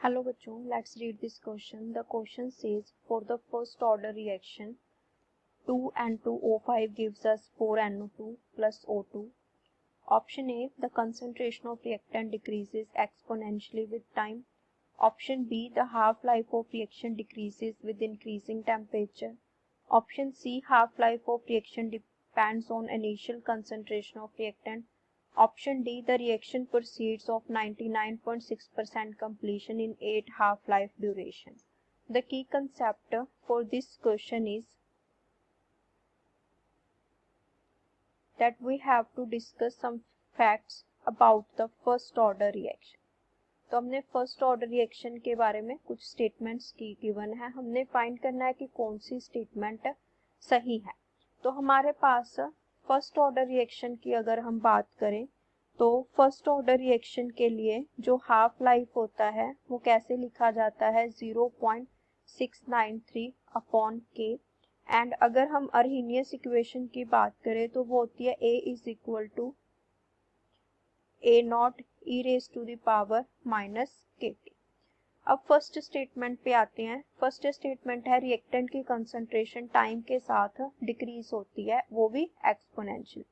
Hello बच्चों, let's read this question. The question says for the first order reaction 2N2O5 gives us 4NO2 plus O2. Option A, the concentration of reactant decreases exponentially with time. Option B, the half-life of reaction decreases with increasing temperature. Option C, half-life of reaction depends on initial concentration of reactant. Option D, the reaction proceeds of 99.6% completion in 8 half-life duration. The key concept for this question is that we have to discuss some facts about the first order reaction. तो हमने first order reaction के बारे में कुछ statements की given है, हमने find करना है कि कौन सी स्टेटमेंट सही है। तो हमारे पास फर्स्ट ऑर्डर रिएक्शन की अगर हम बात करें तो फर्स्ट ऑर्डर रिएक्शन के लिए जो हाफ लाइफ होता है वो कैसे लिखा जाता है 0.693 अपॉन के। एंड अगर हम अर्हीनियस इक्वेशन की बात करें तो वो होती है A is equal to A not e raise to the power minus KT। अब फर्स्ट स्टेटमेंट पे आते हैं। फर्स्ट स्टेटमेंट है रिएक्टेंट की कंसंट्रेशन टाइम के साथ डिक्रीज होती है, वो भी एक्सपोनेंशियल।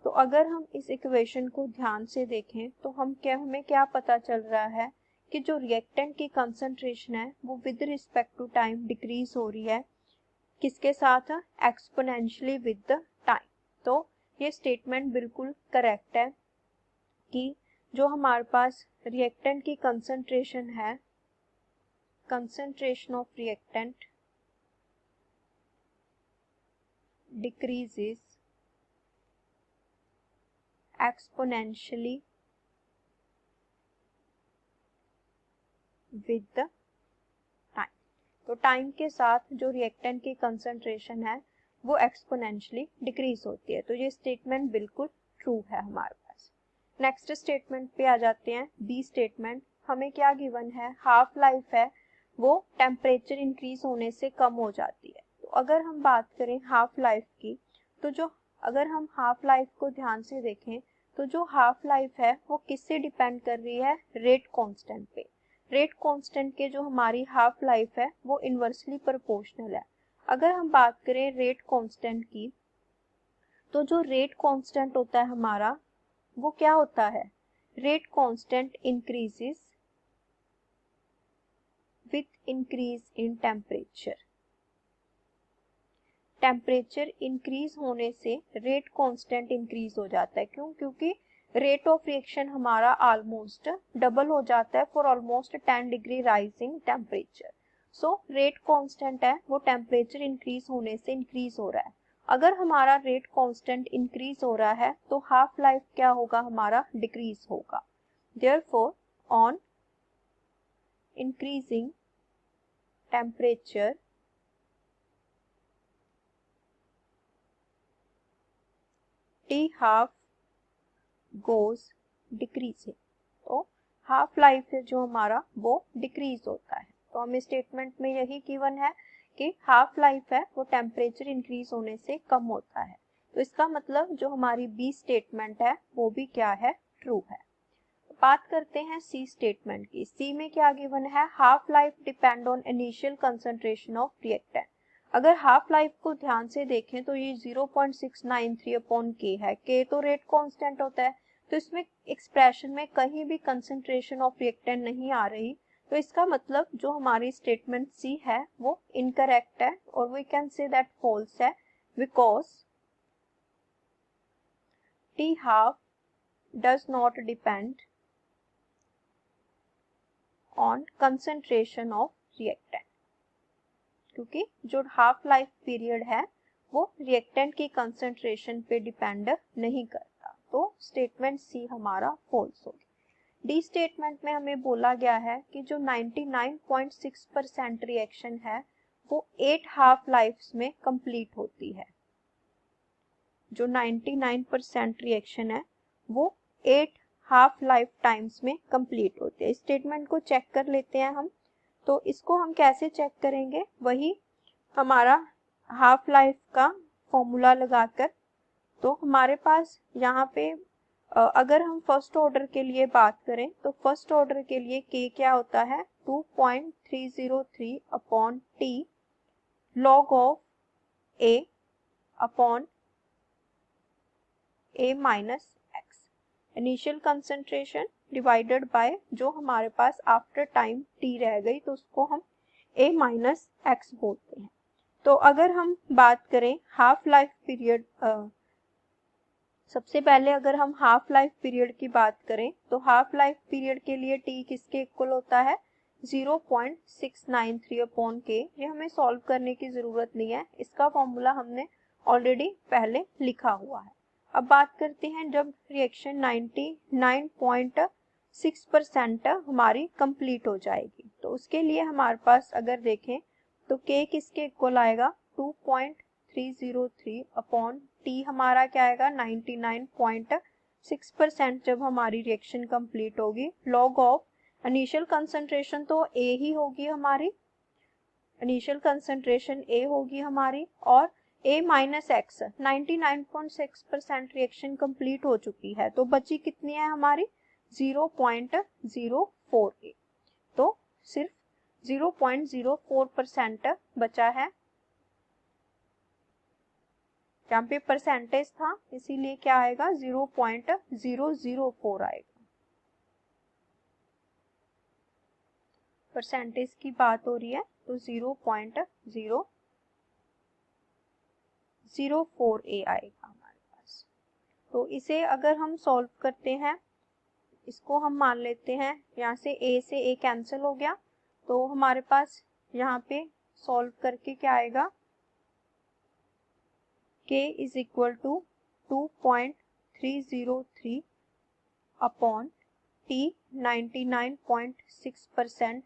तो अगर हम इस इक्वेशन को ध्यान से देखें तो हमें क्या पता चल रहा है कि जो रिएक्टेंट की कंसंट्रेशन है वो with respect to time decrease हो रही है, किसके साथ, एक्सपोनेंशियली विद द टाइम। तो ये स्टेटमेंट बिल्कुल करेक्ट है कि जो हमारे पास रिएक्टेंट की कंसंट्रेशन है, concentration of reactant decreases exponentially with the time। तो टाइम के साथ जो रिएक्टेंट की कंसंट्रेशन है वो एक्सपोनेंशियली डिक्रीज होती है। तो ये स्टेटमेंट बिल्कुल ट्रू है हमारे पास। नेक्स्ट स्टेटमेंट पे आ जाते हैं, बी स्टेटमेंट। हमें क्या गिवन है, हाफ लाइफ है वो टेम्परेचर इंक्रीज होने से कम हो जाती है। तो अगर हम बात करें हाफ लाइफ की तो जो अगर हम हाफ लाइफ को ध्यान से देखें तो जो हाफ लाइफ है वो किससे डिपेंड कर रही है, रेट कांस्टेंट पे। रेट कांस्टेंट के जो हमारी हाफ लाइफ है वो इनवर्सली प्रोपोर्शनल है। अगर हम बात करें रेट कांस्टेंट की तो जो रेट कांस्टेंट होता है हमारा वो क्या होता है, rate constant increases with increase in temperature। Temperature increase होने से रेट कांस्टेंट इंक्रीज हो जाता है। क्यों? क्योंकि रेट ऑफ रिएक्शन हमारा ऑलमोस्ट डबल हो जाता है for almost 10 degree rising temperature. So rate constant है वो टेम्परेचर इंक्रीज होने से इंक्रीज हो रहा है। अगर हमारा रेट कांस्टेंट इंक्रीज हो रहा है तो हाफ लाइफ क्या होगा, हमारा डिक्रीज होगा। Therefore on increasing temperature T half goes decreasing। तो हाफ लाइफ है जो हमारा वो डिक्रीज होता है। तो हमें स्टेटमेंट में यही गिवन है कि हाफ लाइफ है वो टेम्परेचर इंक्रीज होने से कम होता है। तो इसका मतलब जो हमारी बी स्टेटमेंट है वो भी क्या है, ट्रू है। बात करते हैं सी स्टेटमेंट की। सी में क्या गिवन है, half life depend on initial concentration of reactant. अगर हाफ लाइफ को ध्यान से देखें तो ये 0.693 अपॉन के है। के तो रेट कांस्टेंट होता है, तो इसमें एक्सप्रेशन में कहीं भी कंसंट्रेशन ऑफ रिएक्टेंट नहीं आ रही। तो इसका मतलब जो हमारी स्टेटमेंट सी है वो इनकरेक्ट है और we can say that false है, because T half does not depend on concentration of reactant. क्योंकि जो हाफ लाइफ पीरियड है वो रिएक्टेंट की कंसंट्रेशन पे डिपेंड नहीं करता। तो स्टेटमेंट सी हमारा फॉल्स होगी। डी स्टेटमेंट में हमें बोला गया है कि जो 99.6% रिएक्शन है वो 8 हाफ लाइफ्स में कंप्लीट होती है। जो 99% रिएक्शन है वो 8 हाफ लाइफ टाइम्स में कंप्लीट होते हैं। स्टेटमेंट को चेक कर लेते हैं हम। तो इसको हम कैसे चेक करेंगे, वही हमारा हाफ लाइफ का फॉर्मूला लगाकर। तो हमारे पास यहाँ पे अगर हम फर्स्ट ऑर्डर के लिए बात करें तो फर्स्ट ऑर्डर के लिए के क्या होता है, 2.303 upon T log of a upon a minus x. Initial concentration divided by जो हमारे पास आफ्टर टाइम t रह गई तो उसको हम a माइनस एक्स बोलते हैं। तो अगर हम बात करें हाफ लाइफ पीरियड, सबसे पहले अगर हम हाफ लाइफ पीरियड की बात करें तो हाफ लाइफ पीरियड के लिए t किसके इक्वल होता है 0.693 अपॉन के। ये हमें सॉल्व करने की जरूरत नहीं है, इसका फॉर्मूला हमने ऑलरेडी पहले लिखा हुआ है। अब बात करते हैं जब रिएक्शन 99.6% हमारी कंप्लीट हो जाएगी तो उसके लिए हमारे पास अगर देखें तो k किसके इक्वल आएगा 2.303 अपॉन टी हमारा क्या आएगा 99.6% जब हमारी रिएक्शन कंप्लीट होगी log ऑफ इनिशियल कंसंट्रेशन तो A ही होगी हमारी, इनिशियल कंसंट्रेशन A होगी हमारी और A minus x 99.6% reaction complete हो चुकी है तो बची कितनी है हमारी 0.04A। तो सिर्फ 0.04% बचा है, जहाँ पे परसेंटेज था इसीलिए क्या आएगा 0.004 आएगा। परसेंटेज की बात हो रही है तो 0.004A आएगा हमारे पास। तो इसे अगर हम सॉल्व करते हैं, इसको हम मान लेते हैं यहाँ से A से A कैंसिल हो गया तो हमारे पास यहाँ पे सॉल्व करके क्या आएगा k is equal to 2.303 upon t 99.6%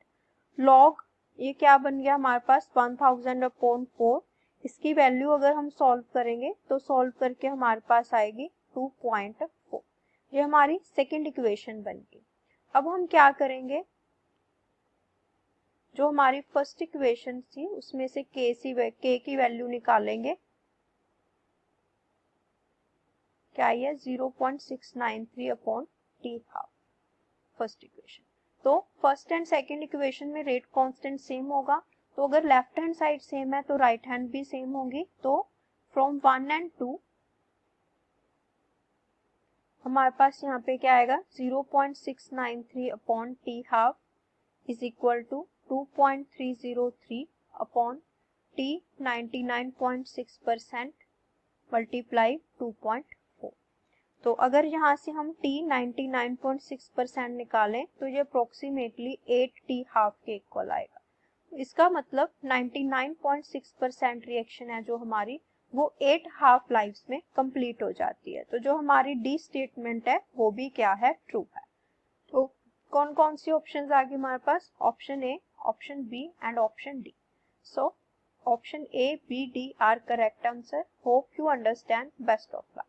log ये क्या बन गया हमारे पास 1000 अपॉन 4। इसकी वैल्यू अगर हम सॉल्व करेंगे तो सॉल्व करके हमारे पास आएगी 2.4। ये हमारी सेकंड इक्वेशन बन गई। अब हम क्या करेंगे, जो हमारी फर्स्ट इक्वेशन थी उसमें से k की वैल्यू निकालेंगे, क्या है 0.693 upon T half first equation. तो फर्स्ट एंड सेकंड इक्वेशन में रेट कांस्टेंट सेम होगा तो अगर लेफ्ट हैंड साइड सेम है तो राइट हैंड भी सेम होगी। तो फ्रॉम 1 एंड 2 हमारे पास यहाँ पे क्या आएगा 0.693 upon T half is equal to 2.303 upon T 99.6% multiply 2.4। तो अगर यहाँ से हम t 99.6% निकालें तो ये अप्रोक्सीमेटली 8t हाफ के इक्वल आएगा। तो इसका मतलब 99.6% रिएक्शन है जो हमारी वो 8 हाफ लाइफ्स में कंप्लीट हो जाती है। तो जो हमारी डी स्टेटमेंट है वो भी क्या है ट्रू है। तो कौन कौन सी ऑप्शंस आ गई हमारे पास, option A, option B and option D. So option A, B, D are correct answer. Hope you understand. Best of luck.